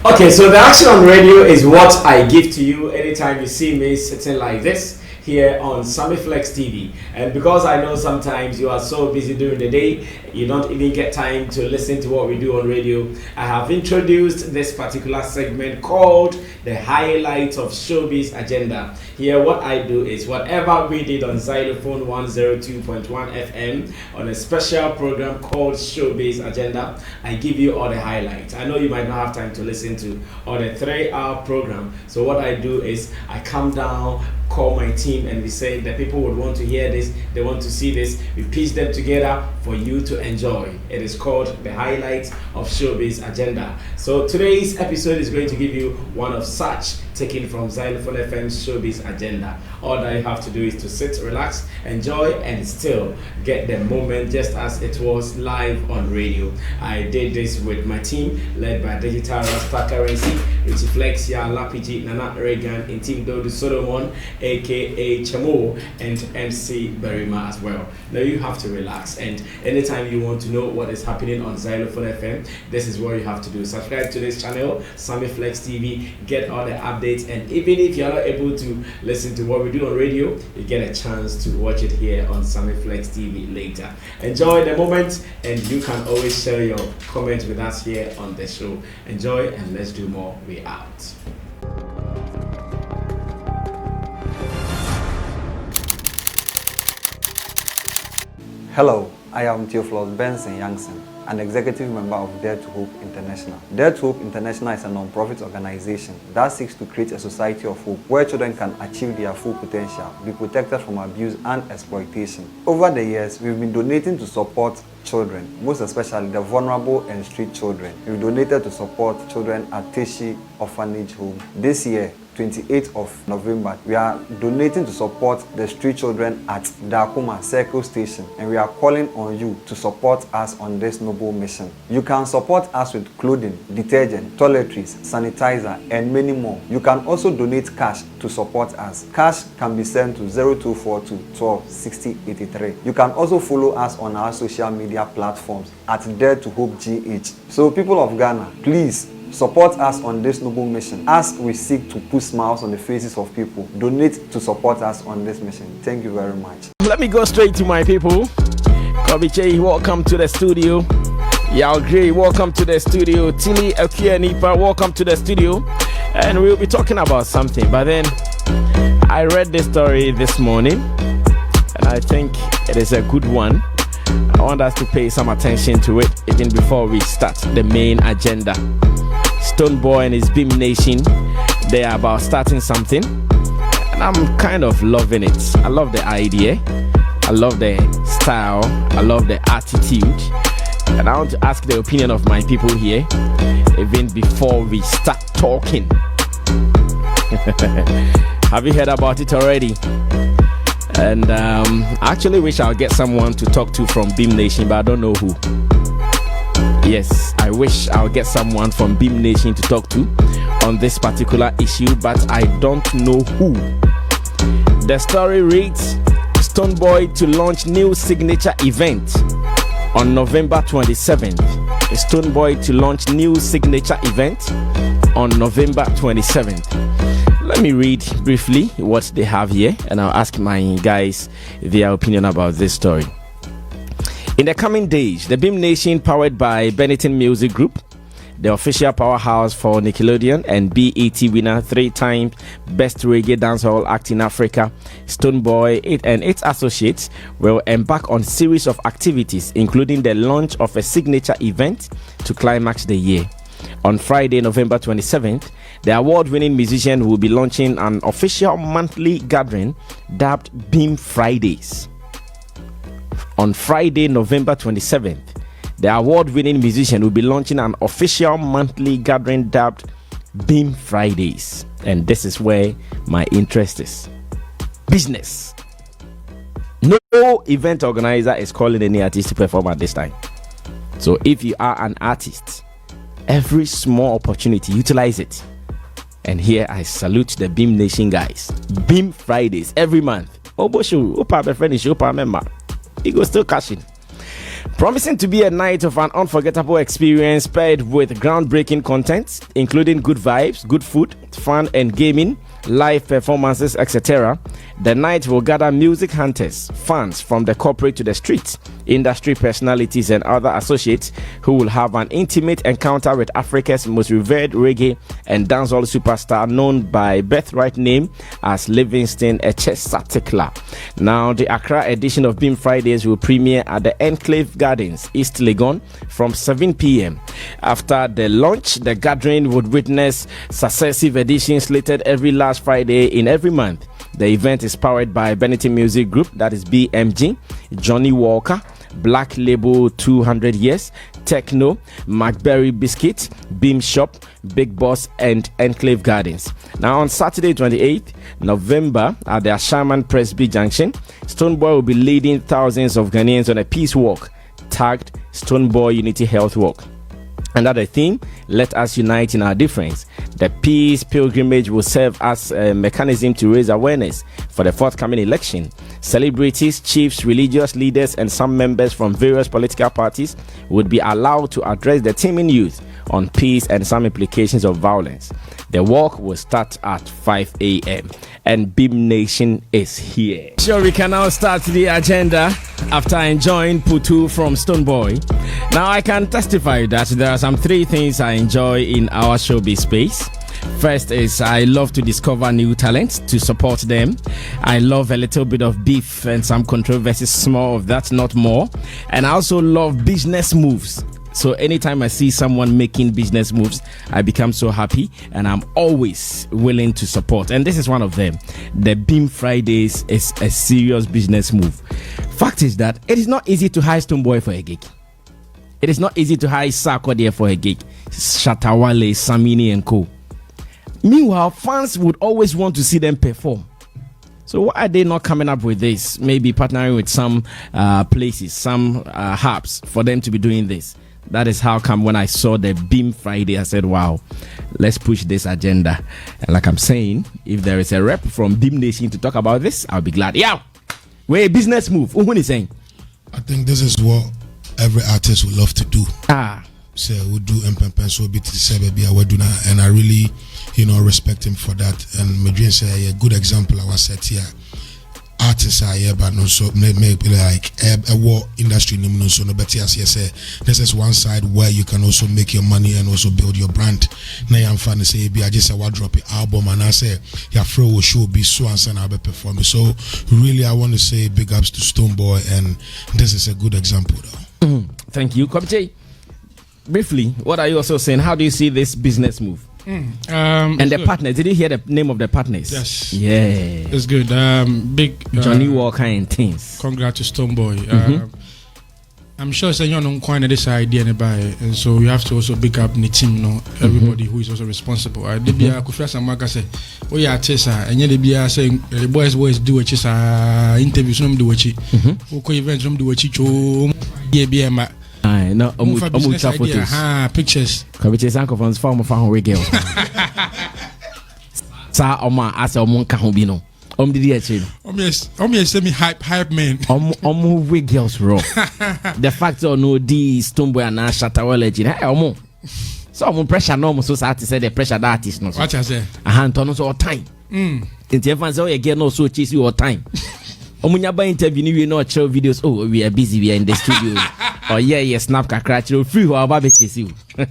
Okay, so the action on radio is what I give to you anytime you see me sitting like this here on Sammy Flex TV. And because I know sometimes you are so busy during the day, you don't even get time to listen to what we do on radio, I have introduced this particular segment called the highlights of Showbiz Agenda. Here what I do is whatever we did on Xylophone 102.1 FM on a special program called Showbiz Agenda, I give you all the highlights. I know you might not have time to listen to all the 3-hour program, so what I do is I come down, call my team, and we say the people would want to hear this, they want to see this, we piece them together for you to enjoy. It is called the highlights of Showbiz Agenda. So today's episode is going to give you one of such, taken from Xylophone FM's Showbiz Agenda. All that you have to do is to sit, relax, enjoy, and still get the moment just as it was live on radio. I did this with my team led by Digital Rasta Currency, Richie Flex, Ya Lapiji, Nana Reagan, and Team Dodu Solomon, aka Chamo, and MC Berima as well. Now you have to relax, and anytime you want to know what is happening on Xylophone FM, this is what you have to do. Subscribe to this channel, Sammy Flex TV, get all the updates, and even if you are not able to listen to what we do on radio, you get a chance to watch it here on Sammy Flex TV later. Enjoy the moment, and you can always share your comments with us here on the show. Enjoy, and let's do more. We out. Hello, I am Theophilus Benson Youngson, an executive member of Dare to Hope International. Dare to Hope International is a non-profit organization that seeks to create a society of hope where children can achieve their full potential, be protected from abuse and exploitation. Over the years, we've been donating to support children, most especially the vulnerable and street children. We've donated to support children at Teshi Orphanage Home. This year, 28th of November, we are donating to support the street children at Dakuma Circle Station, and we are calling on you to support us on this noble mission. You can support us with clothing, detergent, toiletries, sanitizer, and many more. You can also donate cash to support us. Cash can be sent to 0242 12 60 83. You can also follow us on our social media platforms at Dare to Hope GH. So people of Ghana, please support us on this noble mission as we seek to put smiles on the faces of people. Donate to support us on this mission. Thank you very much. Let me go straight to my people. Kobiche, welcome to the studio. Yalgri, welcome to the studio. Tilly Nipa, welcome to the studio. And we'll be talking about something. But then I read this story this morning, and I think it is a good one. I want us to pay some attention to it even before we start the main agenda. Stonebwoy and his BHIM Nation, they are about starting something, and I'm kind of loving it. I love the idea, I love the style, I love the attitude, and I want to ask the opinion of my people here even before we start talking. Have you heard about it already? And I actually wish I'll get someone to talk to from BHIM Nation, but I don't know who. Yes, I wish I'll get someone from BHIM Nation to talk to on this particular issue, but I don't know who. The story reads, Stonebwoy to launch new signature event on November 27th. Stonebwoy to launch new signature event on November 27th. Let me read briefly what they have here, and I'll ask my guys their opinion about this story. In the coming days, the BHIM Nation, powered by Benetton Music Group, the official powerhouse for Nickelodeon and BET winner, 3-time Best Reggae Dancehall Act in Africa, Stonebwoy and its associates will embark on a series of activities, including the launch of a signature event to climax the year. On Friday, November 27th, the award-winning musician will be launching an official monthly gathering dubbed BHIM Fridays. On Friday, November 27th, the award-winning musician will be launching an official monthly gathering dubbed BHIM Fridays. And this is where my interest is. Business. No event organizer is calling any artist to perform at this time. So if you are an artist, every small opportunity, utilize it. And here I salute the BHIM Nation guys. BHIM Fridays every month. Oboshu, Opa, my friend is Opa member. He goes still cashing. Promising to be a night of an unforgettable experience paired with groundbreaking content, including good vibes, good food, fun and gaming, live performances, etc. The night will gather music hunters, fans from the corporate to the streets, industry personalities and other associates who will have an intimate encounter with Africa's most revered reggae and dancehall superstar known by birthright name as Livingston Echesatikla. Now, the Accra edition of BHIM Fridays will premiere at the Enclave Gardens, East Legon from 7 p.m. After the launch, the gathering would witness successive editions slated every last Friday in every month. The event is powered by Benetton Music Group, that is BMG, Johnny Walker, Black Label 200 Years, Techno, McBerry Biscuit, Beam Shop, Big Boss, and Enclave Gardens. Now, on Saturday, 28th November, at the Ashaman Presby Junction, Stonebwoy will be leading thousands of Ghanaians on a peace walk tagged Stonebwoy Unity Health Walk. Under the theme, let us unite in our difference. The peace pilgrimage will serve as a mechanism to raise awareness for the forthcoming election. Celebrities, chiefs, religious leaders, and some members from various political parties would be allowed to address the teeming youth on peace and some implications of violence. The walk will start at 5 a.m. and BHIM Nation is here. Sure, we can now start the agenda after enjoying Putu from Stonebwoy. Now, I can testify that there are some three things I enjoy in our showbiz space. First is I love to discover new talents, to support them. I love a little bit of beef and some controversies, more of that, not more. And I also love business moves. So anytime I see someone making business moves, I become so happy and I'm always willing to support. And this is one of them. The BHIM Fridays is a serious business move. Fact is that it is not easy to hire Stonebwoy for a gig. It is not easy to hire Sarko there for a gig. Shatawale, Samini and co. Meanwhile, fans would always want to see them perform. So why are they not coming up with this? Maybe partnering with some places, some hubs for them to be doing this. That is how come when I saw the BHIM Friday, I said, wow, let's push this agenda. And like I'm saying, if there is a rep from BHIM Nation to talk about this, I'll be glad. Yeah, we're a business move. What are you saying? I think this is what every artist would love to do. So we do so and I really, respect him for that. And Madrid say a good example I was set here. Artists are here, but also maybe like a war industry. So no better as say this is one side where you can also make your money and also build your brand. Now I'm fan to say I just drop an album and I say your flow will show be so and I'll be performing. So really I want to say big ups to Stonebwoy, and this is a good example though. Thank you, Komche. Briefly, what are you also saying? How do you see this business move? And the good partners, did you hear the name of the partners? Yes. Yeah. It's good. Big Johnny Walker and things. Congrats to Stonebwoy. I'm sure you're not quite this idea, and so you have to also pick up the team, everybody who is also responsible. I did be a Kufras and Marcus say, oh yeah, Tessa, and yet be saying the boys do it, interviews, do it, events, do it, yeah, I know. Pictures. Pictures. Uncle from former family girls. Sa Oma as a monka hobino. Did you actually? Yes, semi hype man. We girls raw. The fact or no, the Stonebwoy and Shatawale. Hey, so pressure no so sad to say the pressure that is no. What I say? A hand on us all time. It's everyone say again no so chase you all time. Omunyaba interview we no show videos. Oh, we are busy, we are in the studio. Oh yeah, snap kakra free who about chase you. I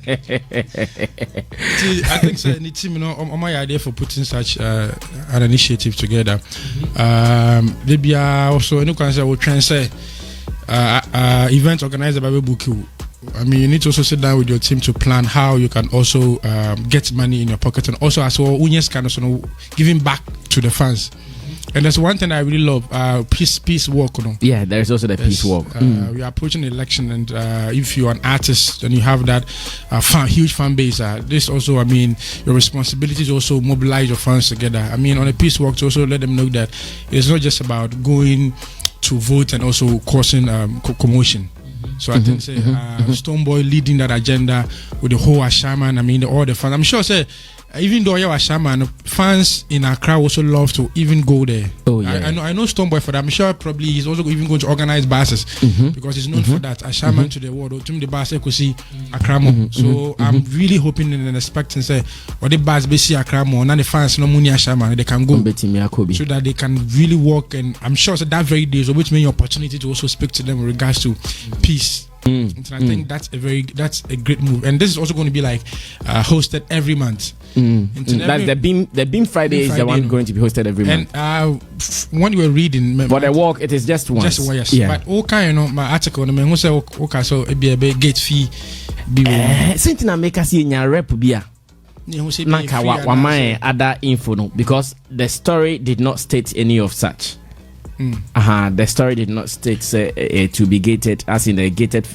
think so the team on my idea for putting such an initiative together. Maybe also no can say we try and say event organizer by Buku. I mean, you need to also sit down with your team to plan how you can also get money in your pocket, and also as well, Unyes can also giving back to the fans. And there's one thing I really love, peace walk. Yeah, there's also the peace walk. We are approaching the election, and if you're an artist and you have that huge fan base, this also, I mean, your responsibility is also mobilize your fans together. I mean, on a peace walk to also let them know that it's not just about going to vote and also causing commotion. So I think Stonebwoy leading that agenda with the whole Ashaman, I mean, all the fans. I'm sure, even though you are shaman, fans in Accra also love to even go there. Oh yeah, I know Stonebwoy for that. I'm sure probably he's also even going to organize buses because he's known for that. A shaman to the world, to the bus could see Accra. So I'm really hoping and expecting say, or the bus be see Accra more, and the fans no money a shaman they can go so that they can really work. And I'm sure so that very day, so which means opportunity to also speak to them in regards to peace. And I think that's a great move, and this is also going to be like hosted every month. That's the BHIM Friday is the one going to be hosted every month. And when you were reading, but the walk it is just once. Just once, yes. But all kind my article, the man who say okay, so it be a big gate fee. Something I make us see in your rep bia. Other info no, because the story did not state any of such. The story did not state to be gated as in a gated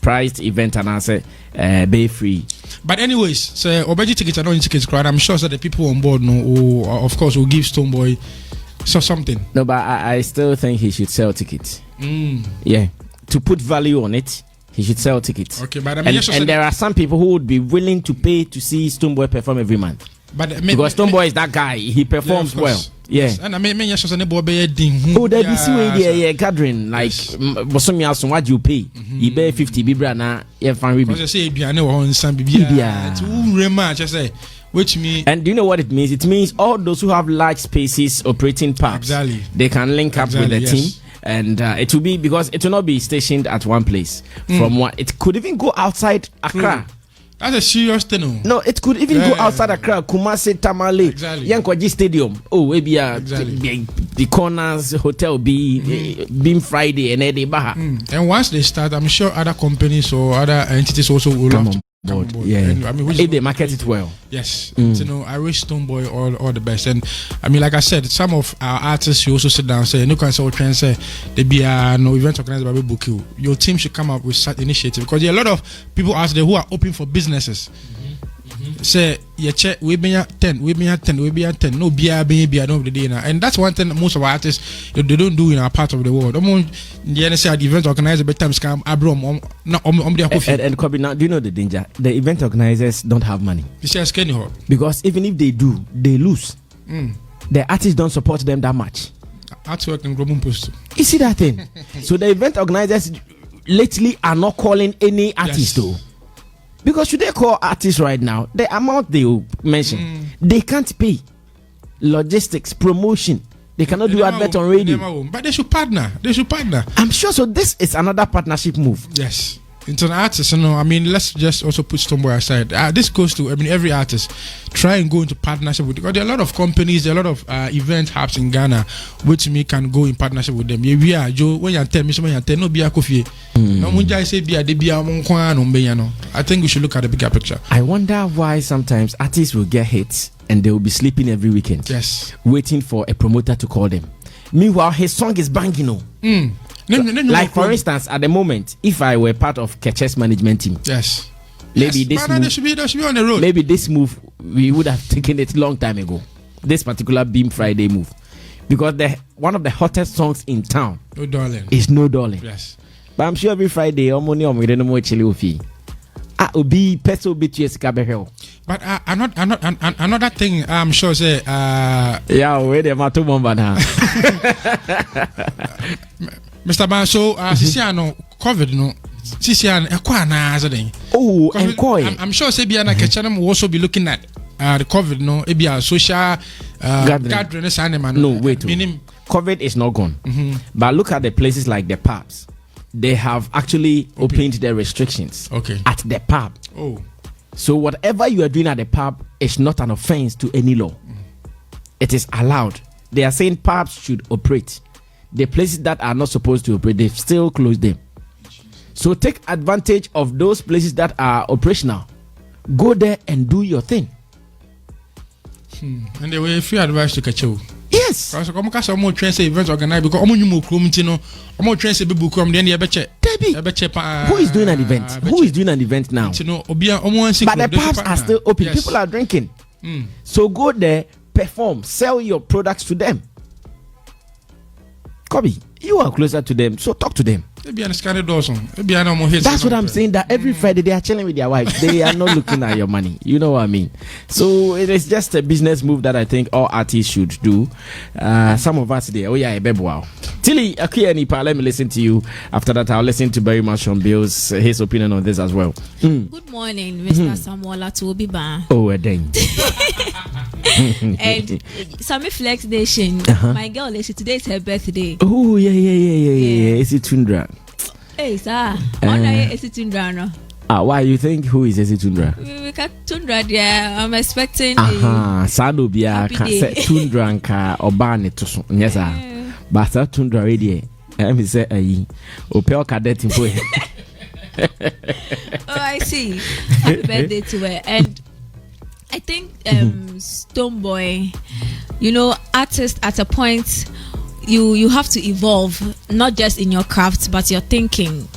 priced event and as bay free. But anyways, so already tickets are not in tickets crowd. I'm sure that the people on board know, of course, will give Stonebwoy something. No, but I still think he should sell tickets. Yeah, to put value on it, he should sell tickets. Okay, but I mean, and there are some people who would be willing to pay to see Stonebwoy perform every month. But because Stonebwoy is that guy, he performs well. Yeah. And I mean, there be see gathering like bosomi aso what you pay. He pay 50 bibra na ye fan we be. Because say aduane wo hon san bibia. To rema just say which mean. And do you know what it means? It means all those who have large spaces operating parks, they can link up with the team. And it will be because it will not be stationed at one place. From one, it could even go outside Accra. That's a serious thing. No, it could even go outside Accra, Kumasi, Tamale, Yankwaji Stadium. Oh, maybe the Corners Hotel be BHIM Friday and Eddie Baha. And once they start, I'm sure other companies or other entities also will come on board. Yeah, and, I mean, if they market it well. Yes, you know, I wish Stonebwoy all the best. And I mean, like I said, some of our artists you also sit down and say, "No, can say there be no event organized by book you. Your team should come up with such initiative because there are a lot of people out there who are open for businesses." Say check we be at 10 no be the day now, and that's one thing most of our artists they don't do in our part of the world. The say the event organizer by times come abrom and Kobe, now do you know the danger? The event organizers don't have money. Because even if they do, they lose. The artists don't support them that much. Artwork and Global Post. You see that thing? So the event organizers lately are not calling any artist though. Because should they call artists right now, the amount they will mention, they can't pay. Logistics, promotion, they cannot do advert on radio. But they should partner. I'm sure. So this is another partnership move. Yes. Into an artist, you know, I mean, let's just also put Stonebwoy aside. This goes to, I mean, every artist try and go into partnership with, because there are a lot of companies, there are a lot of event hubs in Ghana which me can go in partnership with them. Yeah, we are Joe. When you tell me, when you tell no be a coffee. No, when I say be a I think we should look at the bigger picture. I wonder why sometimes artists will get hits and they will be sleeping every weekend. Yes, waiting for a promoter to call them. Meanwhile, his song is banging on. Like for instance, at the moment, if I were part of Ketch's management team, yes, maybe this move, they should be on the road. Maybe this move we would have taken it long time ago. This particular BHIM Friday move, because one of the hottest songs in town, No Darling, is No Darling. Yes, but I'm sure every Friday, we don't know chili obi peso BTS kabehel. But another thing I'm sure say where the mato bomba na. Mr. Ban, so Sisiano COVID no Sisian ekwa na azadin. Oh, enquire. I'm sure say Biana Ketchanam will also be looking at the COVID no ebia social gathering. No, wait. Meaning COVID is not gone. But look at the places like the pubs. They have actually opened their restrictions. Okay. At the pub. Oh. So whatever you are doing at the pub is not an offense to any law. It is allowed. They are saying pubs should operate. The places that are not supposed to operate, they've still closed them. So take advantage of those places that are operational. Go there and do your thing. And they will free advice to catch you. Yes. Because I'm going to train events organized because I'm going to train people come then who is doing an event? Who is doing an event now? But the pubs are still open. Yes. People are drinking. So go there, perform, sell your products to them. Kobe, you are closer to them, so talk to them. That's what I'm saying. That every Friday they are chilling with their wives. They are not looking at your money. You know what I mean? So it is just a business move that I think all artists should do. Some of us there. Oh yeah, wow. Tilly, okay, Nipa, let me listen to you. After that, I'll listen to Barry Marshall Bill's his opinion on this as well. Good morning, Mr. Samuel Atuobiba. Oh, a dang. And Sammy Flex Nation, my girl, today is her birthday. Oh, yeah. Is it Tundra? Hey, sir. Is it Tundra? No? Why you think who is Esi Tundra? We got Tundra there. I'm expecting. Sado Bia Tundra and Ka Obani to yes, sir. But that Tundra already. Me say Opel cadet in boy. Oh, I see. Happy birthday to her. And I think Stonebwoy, artist at a point you have to evolve, not just in your craft but your thinking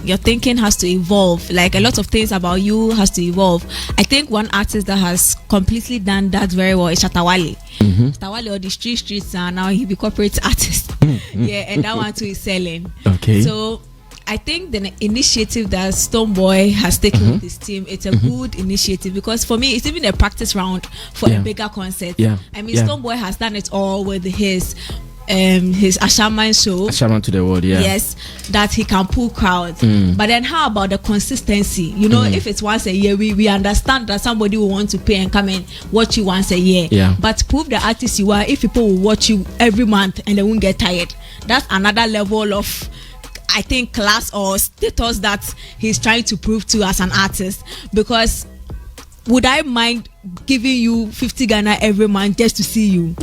has to evolve. Like a lot of things about you has to evolve. I think one artist that has completely done that very well is Shatawale. Shatawale or the streets, and now he be corporate artist. And that one too is selling. Okay, so I think the initiative that Stonebwoy has taken with his team, it's a good initiative, because for me, it's even a practice round for a bigger concert. I mean, Stonebwoy has done it all with his Ashaman show. Ashaman to the world, yes, that he can pull crowds. But then how about the consistency? If it's once a year, we understand that somebody will want to pay and come and watch you once a year. But prove the artist you are. If people will watch you every month and they won't get tired, that's another level of, I think, class or status that he's trying to prove to as an artist. Because would I mind giving you 50 Ghana every month just to see you?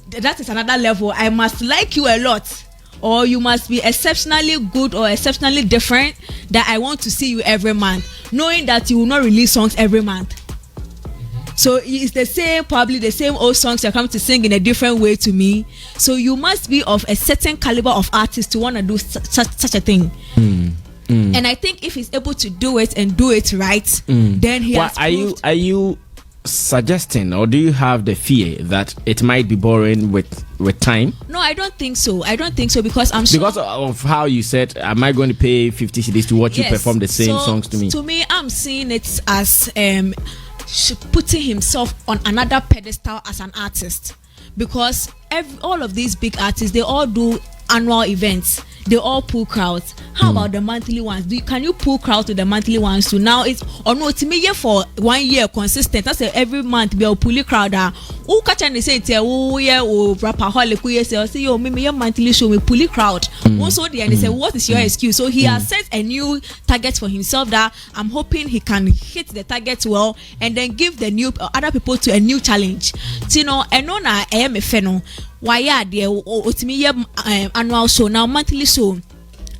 That is another level. I must like you a lot, or you must be exceptionally good or exceptionally different, that I want to see you every month, knowing that you will not release songs every month. So it's the same, probably the same old songs you're coming to sing in a different way to me. So you must be of a certain caliber of artist to want to do such a thing. And I think if he's able to do it and do it right, then he has proved. Are you suggesting, or do you have the fear that it might be boring with time? No, I don't think so. Because because of how you said, am I going to pay 50 cedis to watch you perform the same songs to me? To me, I'm seeing it as putting himself on another pedestal as an artist, because all of these big artists, they all do annual events. They all pull crowds. How about the monthly ones? Can you pull crowds to the monthly ones too? Now it's to me for 1 year consistent. That's every month be a pull crowd. Who catch and say rapaholic say yo me monthly show me pull crowd. Also they say what is your excuse? So he has set a new target for himself that I'm hoping he can hit the target well and then give the new other people to a new challenge. I am a fan. Why are there annual show now monthly show?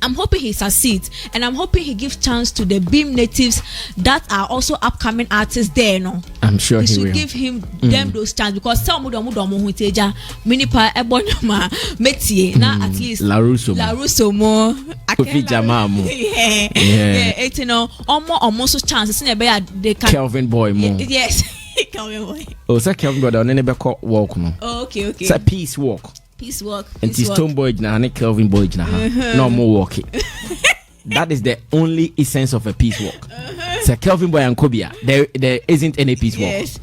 I'm hoping he succeeds, and I'm hoping he gives chance to the BHIM natives that are also upcoming artists there. No, I'm sure he should will give them those chances, because some of them minipa ebonyama metie na at least Larusso mo Kofi Jama mo almost chances they can Kelvin Boy mo yes. Kelvin Boy. Oh, say Kelvin Boy, don't never call walk no. Oh, okay. Say peace walk. And Stonebwoy na Kelvin Boy na no more walking. That is the only essence of a peace walk. So Kelvin Boy and Kobia, there isn't any peace walk. Yes.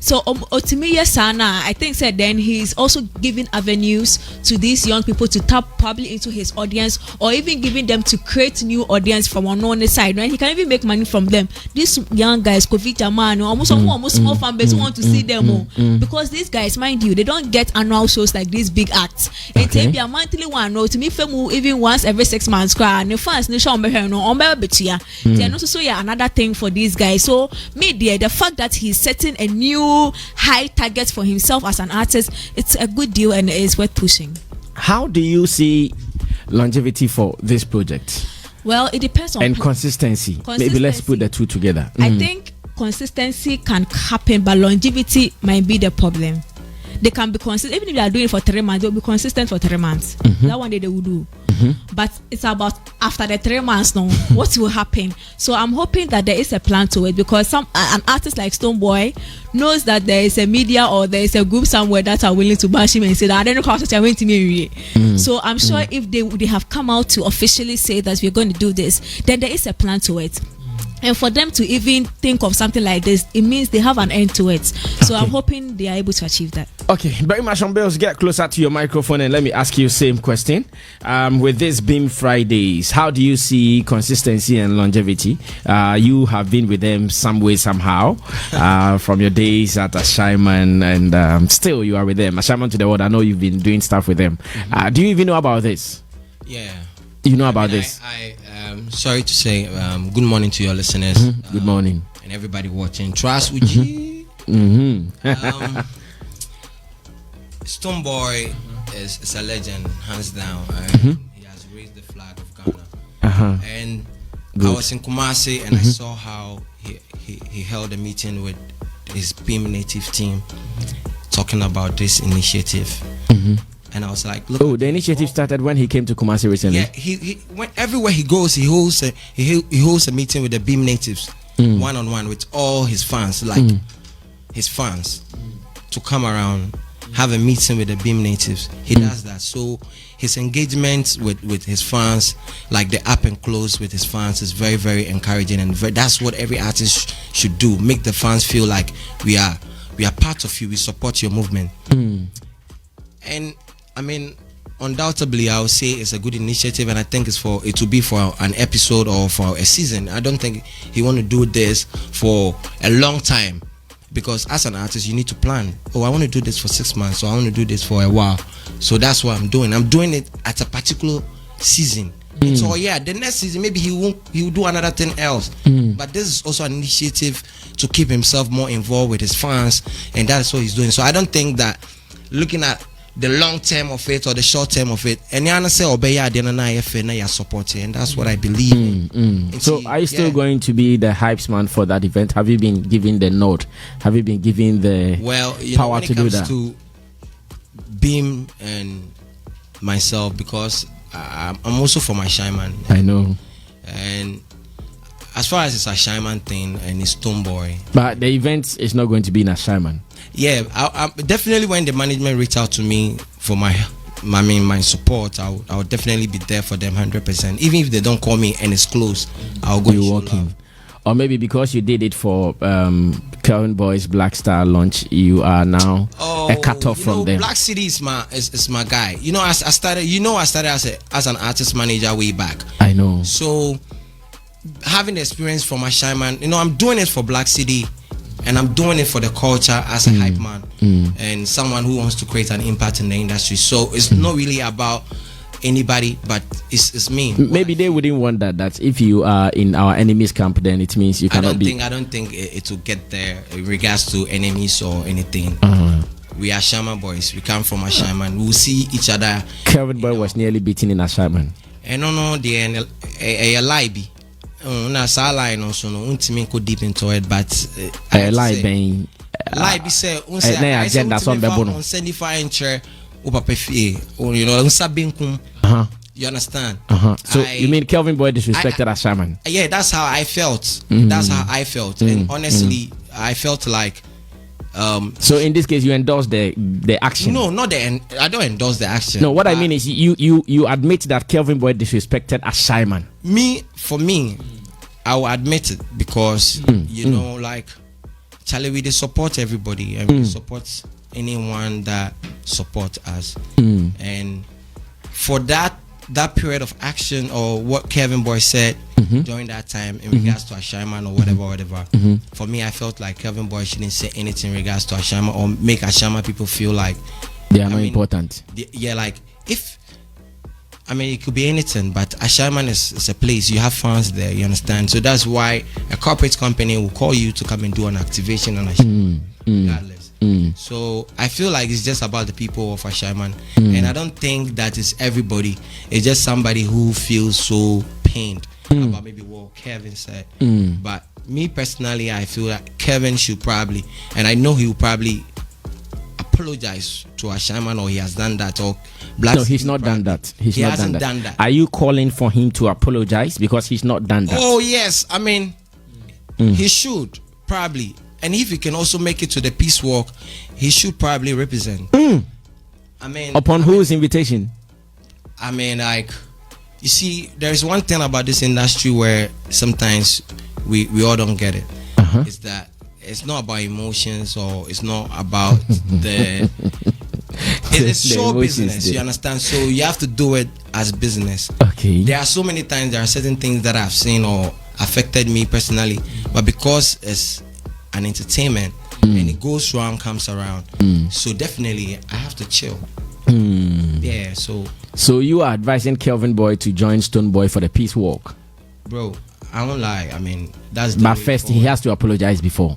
So Otimiye Sana, I think said then he's also giving avenues to these young people to tap probably into his audience, or even giving them to create new audience from unknown side. Right? He can even make money from them. These young guys, Kofi Jaman, almost small fan base want to see them because these guys, mind you, they don't get annual shows like these big acts. It's maybe a monthly one. No, to me, even once every 6 months. The fans so another thing for these guys. So the fact that he's setting a new high target for himself as an artist, it's a good deal and it's worth pushing. How do you see longevity for this project? Well, it depends on consistency. Maybe let's put the two together. I think consistency can happen, but longevity might be the problem. they can be consistent. Even if they are doing it for 3 months, they'll be consistent for 3 months. That one day they will do. But it's about after the 3 months now, what will happen. So I'm hoping that there is a plan to it, because an artist like Stonebwoy knows that there is a media or there is a group somewhere that are willing to bash him and say that I don't know how to tell me. So I'm sure if they have come out to officially say that we're going to do this, then there is a plan to it. And for them to even think of something like this, it means they have an end to it. So I'm hoping they are able to achieve that. Okay, very much on Bills. Get closer to your microphone and let me ask you the same question. With this BHIM Fridays, how do you see consistency and longevity? You have been with them some way, somehow, from your days at Ashaiman, and still you are with them. Ashaiman to the world, I know you've been doing stuff with them. Do you even know about this? Yeah. You know about this? Sorry to say, good morning to your listeners. Good morning. And everybody watching. Trust Uji. Stonebwoy is a legend, hands down. He has raised the flag of Ghana. And I was in Kumasi and I saw how he held a meeting with his BHIM native team talking about this initiative. And I was like, look. Oh, the initiative started when he came to Kumasi recently. Yeah, he went everywhere he goes. He holds a meeting with the BHIM natives, one-on-one with all his fans, like his fans, to come around, have a meeting with the BHIM natives. He does that. So his engagement with his fans, like the up and close with his fans, is very, very encouraging, and that's what every artist should do. Make the fans feel like we are part of you. We support your movement. And I mean, undoubtedly, I would say it's a good initiative, and I think it will be for an episode or for a season. I don't think he want to do this for a long time, because as an artist, you need to plan. Oh, I want to do this for 6 months, or I want to do this for a while. So that's what I'm doing. I'm doing it at a particular season. So yeah, the next season maybe he will do another thing else. But this is also an initiative to keep himself more involved with his fans, and that's what he's doing. So I don't think that looking at the long term of it or the short term of it, and you say obey na support, and that's what I believe in. So are you still going to be the hypes man for that event? Have you been given the note? Have you been given the power to do that? To BHIM and myself, because I'm also from Ashaiman. I know. And as far as it's a Ashaiman thing and it's Stonebwoy, but the event is not going to be in Ashaiman. Yeah, I definitely, when the management reach out to me for my support, I'll definitely be there for them 100%. Even if they don't call me and it's close, I'll go. You walking, or maybe because you did it for Kelvin Boy's Black Star launch, you are now a cut off from them. Black City is my guy. You know, I started as an artist manager way back. I know. So having the experience from Ashaiman, I'm doing it for Black City. And I'm doing it for the culture as a hype man and someone who wants to create an impact in the industry. So it's not really about anybody, but it's me. Maybe they wouldn't want that if you are in our enemy's camp, then it means you cannot be. I don't think it will get there in regards to enemies or anything. We are Ashaiman boys. We come from Ashaiman. We will see each other. Kelvin Boy was nearly beaten in Ashaiman. And no, a lie be. No, lie no, so no, me go deep into it, but lie being be say agenda on 75-inch you understand? So you mean Kelvin Boy disrespected Ashaiman? Yeah, that's how I felt. That's how I felt, and honestly, I felt like. So in this case, you endorse the action? No, not I don't endorse the action. No, what I mean is you admit that Kelvin Boy disrespected Ashaiman. For me, I will admit it, because like Charlie, we support everybody, and we support anyone that support us. And for that period of action, or what Kelvin Boy said during that time in regards to Ashaiman or whatever, for me, I felt like Kelvin Boy shouldn't say anything in regards to Ashaiman or make Ashaiman people feel like they are not important. Like it could be anything, but Ashaiman is a place. You have fans there, you understand? So that's why a corporate company will call you to come and do an activation on Ashaiman, regardless. So I feel like it's just about the people of Ashaiman, and I don't think that is everybody. It's just somebody who feels so pained about maybe what Kevin said. But me personally, I feel that Kevin should probably, and I know he will probably apologize to Ashaiman, or he has done that, or Black No, he's not done that. He hasn't done that. Are you calling for him to apologize because he's not done that? Oh yes, I mean, he should probably, and if he can also make it to the peace walk, he should probably represent. I mean, upon whose invitation? I mean, like, you see, there is one thing about this industry where sometimes we all don't get it. Is that it's not about emotions, or it's not about the it's show business, you understand? So you have to do it as business. Okay. There are so many times, there are certain things that I've seen or affected me personally, but because it's an entertainment and it goes wrong, comes around, so definitely I have to chill. Yeah, so you are advising Kelvin Boy to join Stonebwoy for the peace walk? Bro, I won't lie, I mean, that's the but first he has to apologize before.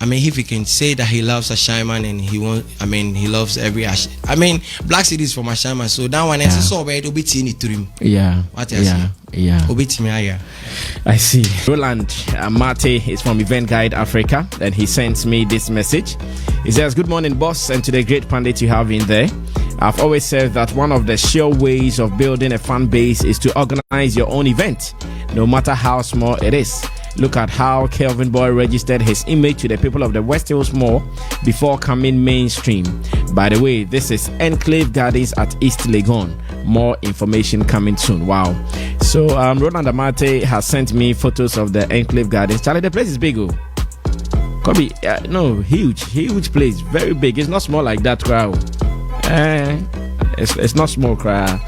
I mean, if he can say that he loves Ashaiman and he won't, I mean, he loves every I mean, Black City is from Ashaiman, so that one is so bad. Yeah. What else? Yeah. I see. Roland Mate is from Event Guide Africa, and he sent me this message. He says, "Good morning, boss, and to the great pundit you have in there. I've always said that one of the sure ways of building a fan base is to organize your own event, no matter how small it is. Look at how Kelvin Boy registered his image to the people of the West Hills Mall before coming mainstream. By the way, this is Enclave Gardens at East Legon. More information coming soon." Wow. So Roland Amate has sent me photos of the Enclave Gardens. Charlie, the place is big. Could be no, huge place, very big. It's not small like that crowd. It's not small crowd.